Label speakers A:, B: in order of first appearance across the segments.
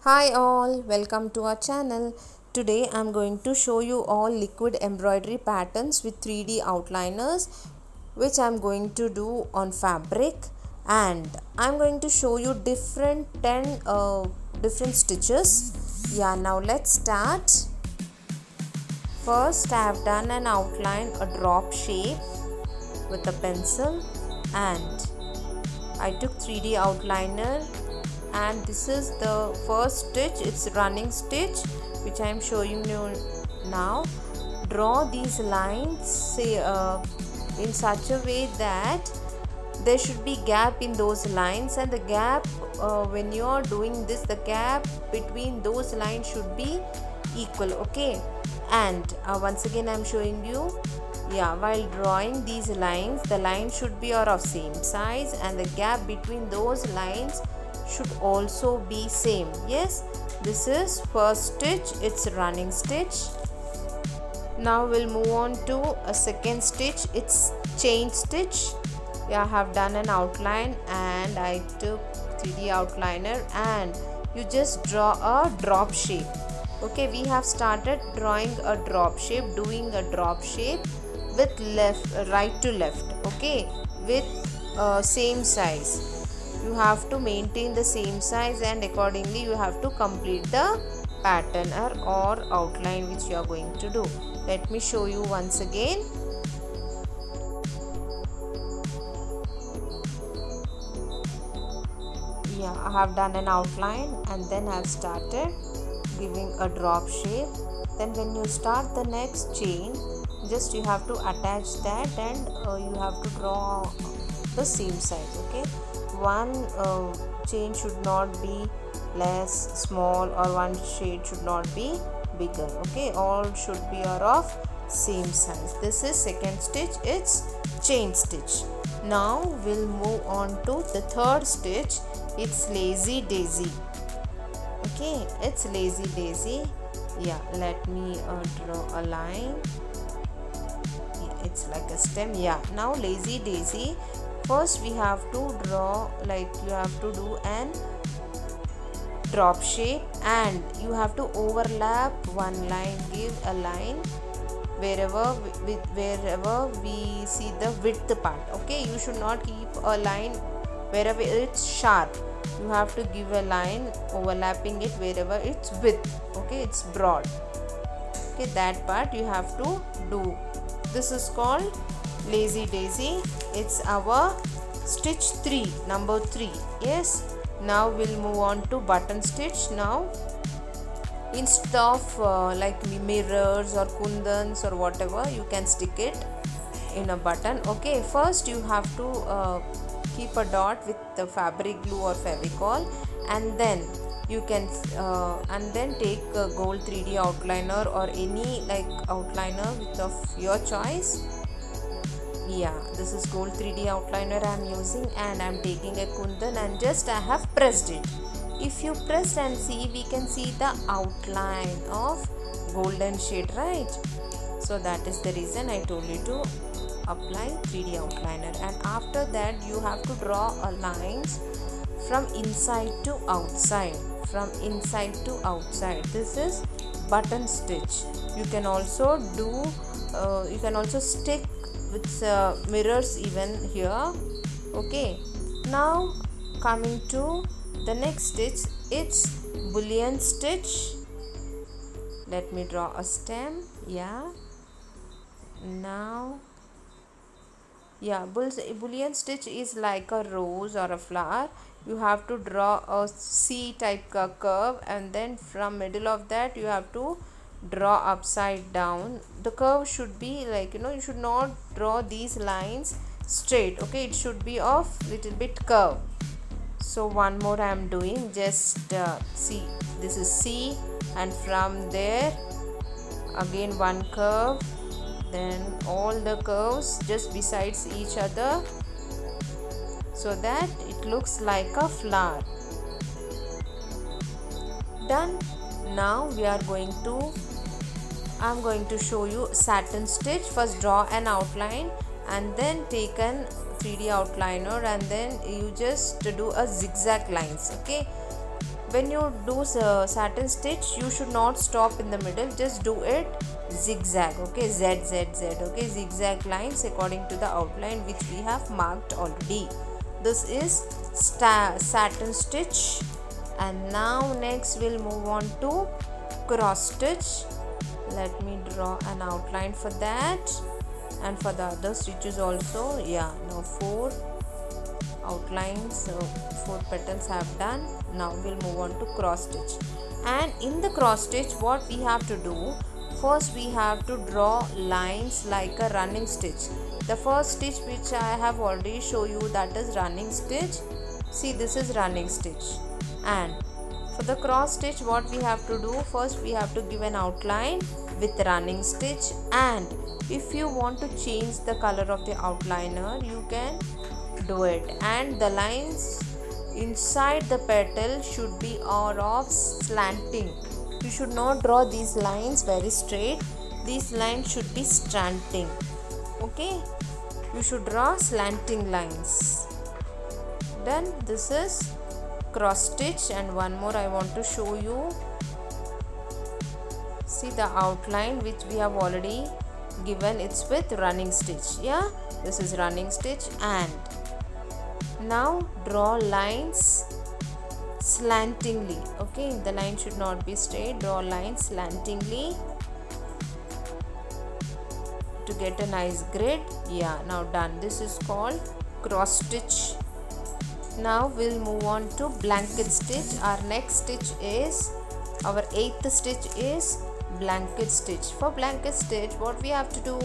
A: Hi all, welcome to our channel. Today I'm going to show you all liquid embroidery patterns with 3D outliners which I'm going to do on fabric, and I'm going to show you different 10 different stitches. Yeah, now let's start. First I have done an outline, a drop shape with a pencil, and I took 3D outliner, and this is the first stitch. It's running stitch which I am showing you now. Draw these lines in such a way that there should be gap in those lines, and the gap when you are doing this, the gap between those lines should be equal. Okay, and once again I am showing you, while drawing these lines, the lines should be of same size, and the gap between those lines should also be same. Yes, this is first stitch, it's running stitch. Now we'll move on to a second stitch, it's chain stitch. I have done an outline and I took 3D outliner, and you just draw a drop shape. Okay, we have started drawing a drop shape, doing a drop shape with right to left. Okay, with same size. You have to maintain the same size, and accordingly you have to complete the pattern or outline which you are going to do. Let me show you once again. I have done an outline, and then I have started giving a drop shape. Then when you start the next chain, just you have to attach that, and you have to draw the same size. Okay, one chain should not be less small, or one shade should not be bigger. Okay, all should be of same size. This is second stitch, it's chain stitch. Now we'll move on to the third stitch, it's lazy daisy. Okay, it's lazy daisy. Let me draw a line. It's like a stem. Now lazy daisy, first we have to draw, like you have to do an drop shape, and you have to overlap one line, give a line wherever we see the width part. Okay, you should not keep a line wherever it's sharp. You have to give a line overlapping it wherever it's width. Okay, it's broad. Okay, that part you have to do. This is called lazy daisy. It's our stitch 3, number 3. Yes, now we'll move on to button stitch. Now instead of like mirrors or kundans or whatever, you can stick it in a button. Okay, first you have to keep a dot with the fabric glue or fevicol, and then you can and then take a gold 3D outliner or any like outliner of your choice. This is gold 3D outliner I am using, and I am taking a kundan, and just I have pressed it. If you press and see, we can see the outline of golden shade, right? So that is the reason I told you to apply 3D outliner. And after that you have to draw a lines from inside to outside, from inside to outside. This is button stitch. You can also do you can also stick with mirrors even here. Okay, now coming to the next stitch, it's bullion stitch. Let me draw a stem. Now bullion stitch is like a rose or a flower. You have to draw a C type curve, and then from middle of that you have to draw upside down. The curve should be like, you should not draw these lines straight. Okay, it should be of little bit curve. So one more I am doing, just see, this is C, and from there again one curve, then all the curves just besides each other, so that it looks like a flower. Done. Now we are going to, I'm going to show you satin stitch. First draw an outline, and then take an 3D outliner, and then you just do a zigzag lines. Okay, when you do satin stitch, you should not stop in the middle, just do it zigzag, okay, z z z, okay, zigzag lines according to the outline which we have marked already. This is satin stitch. And now next we'll move on to cross stitch. Let me draw an outline for that, and for the other stitches also. Yeah, now 4 outlines, so 4 petals have done. Now we'll move on to cross stitch. And in the cross stitch, what we have to do, first we have to draw lines like a running stitch. The first stitch which I have already shown you, that is running stitch. See, this is running stitch. And for the cross stitch, what we have to do, first we have to give an outline with running stitch, and if you want to change the color of the outliner, you can do it. And the lines inside the petal should be all of slanting. You should not draw these lines very straight. These lines should be slanting, okay. You should draw slanting lines. Then this is cross stitch. And one more I want to show you. See the outline which we have already given, it's with running stitch. Yeah, this is running stitch. And now draw lines slantingly, okay. The line should not be straight, draw lines slantingly to get a nice grid. Yeah, now done. This is called cross stitch. Now we'll move on to blanket stitch. Our next stitch is, our 8th stitch is blanket stitch. For blanket stitch, what we have to do,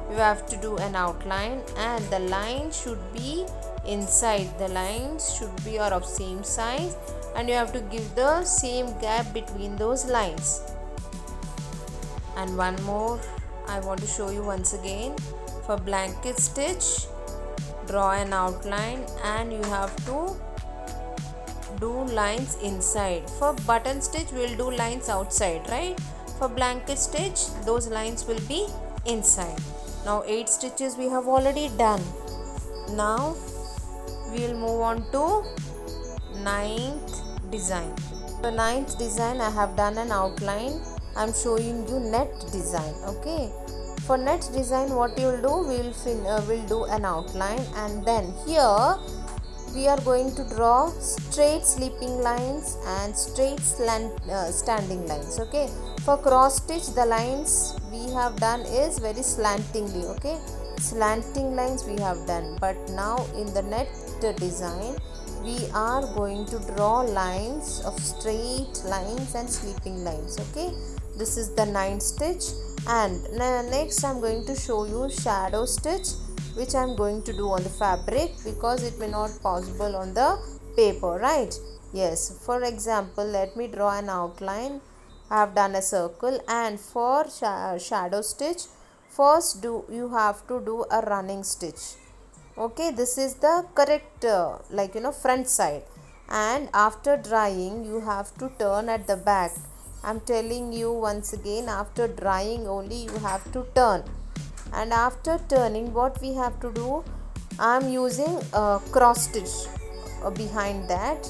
A: we have to do an outline, and the line should be inside. The lines should be of same size, and you have to give the same gap between those lines. And one more I want to show you once again. For blanket stitch, draw an outline, and you have to do lines inside. For button stitch, we'll do lines outside, right? For blanket stitch, those lines will be inside. Now 8 stitches we have already done. Now we'll move on to 9th design. For 9th design, I have done an outline. I'm showing you net design, okay. For net design, what you'll do, we'll do an outline, and then here we are going to draw straight sleeping lines and straight standing lines, okay. For cross stitch, the lines we have done is very slantingly, okay. Slanting lines we have done. But now in the net design, we are going to draw lines of straight lines and sleeping lines, okay. This is the 9th stitch. And next I'm going to show you shadow stitch, which I'm going to do on the fabric, because it may not possible on the paper, right? Yes, for example, let me draw an outline. I have done a circle, and for shadow stitch, first you have to do a running stitch, okay. This is the correct front side, and after drying you have to turn at the back. I'm telling you once again, after drying only you have to turn. And after turning, what we have to do, I'm using a cross stitch behind that.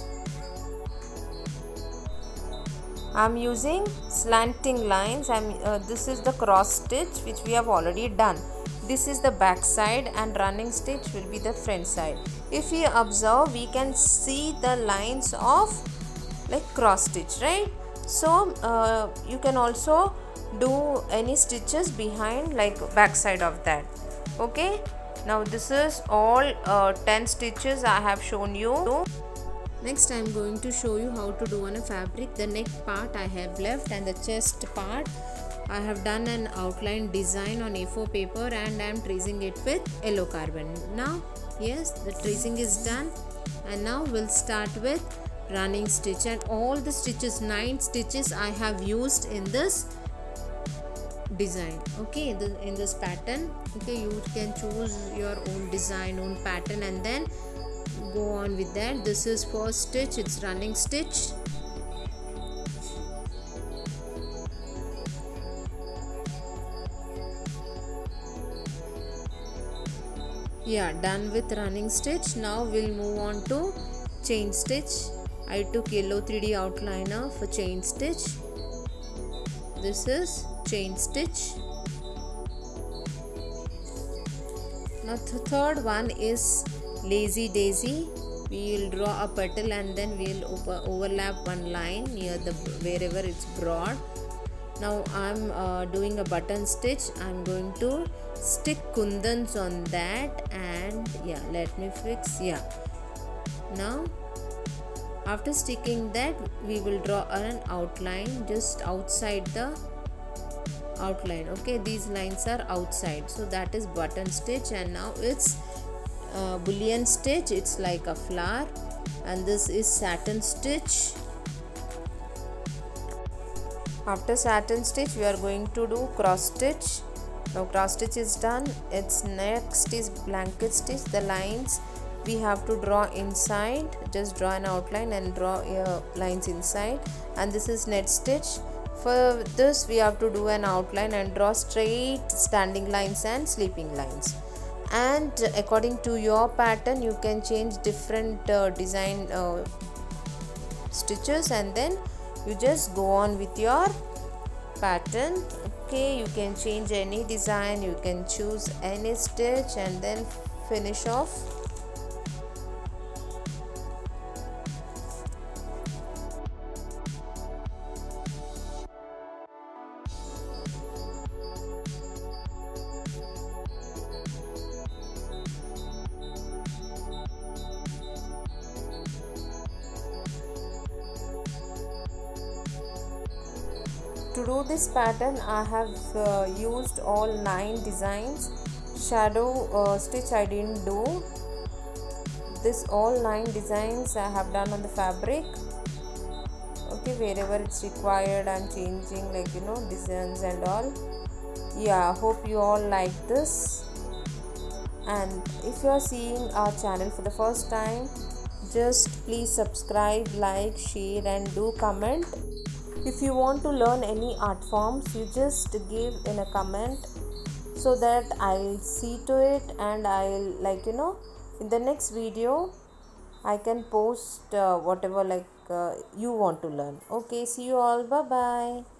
A: I'm using slanting lines. This is the cross stitch which we have already done. This is the back side, and running stitch will be the front side. If we observe, we can see the lines of like cross stitch, right? So you can also do any stitches behind, like back side of that, okay. Now this is all 10 stitches I have shown you. Next I am going to show you how to do on a fabric. The neck part I have left, and the chest part I have done an outline design on A4 paper, and I am tracing it with yellow carbon. Now yes, the tracing is done, and now we'll start with running stitch. And all the stitches, 9 stitches I have used in this design, okay, in this pattern, okay. You can choose your own design, own pattern, and then go on with that. This is first stitch, it's running stitch. Yeah, done with running stitch. Now we'll move on to chain stitch. I took yellow 3D outliner for chain stitch. This is chain stitch. Now the third one is lazy daisy. We will draw a petal and then we will overlap one line near the wherever it's broad. Now I'm doing a button stitch. I'm going to stick kundans on that, and yeah, let me fix. Yeah, now after sticking that, we will draw an outline just outside the outline. Okay, these lines are outside, so that is button stitch. And now it's bullion stitch. It's like a flower, and this is satin stitch. After satin stitch, we are going to do cross stitch. Now cross stitch is done. It's next is blanket stitch. The lines we have to draw inside. Just draw an outline and draw lines inside. And this is net stitch. For this we have to do an outline and draw straight standing lines and sleeping lines. And according to your pattern, you can change different design stitches, and then you just go on with your pattern. Okay, you can change any design, you can choose any stitch and then finish off. To do this pattern, I have used all 9 designs. Shadow stitch I didn't do. This all 9 designs I have done on the fabric. Okay, wherever it's required, I'm changing, like, designs and all. Yeah, hope you all like this. And if you are seeing our channel for the first time, just please subscribe, like, share and do comment. If you want to learn any art forms, you just give in a comment so that I'll see to it, and I'll in the next video I can post whatever you want to learn. Okay, see you all. Bye bye.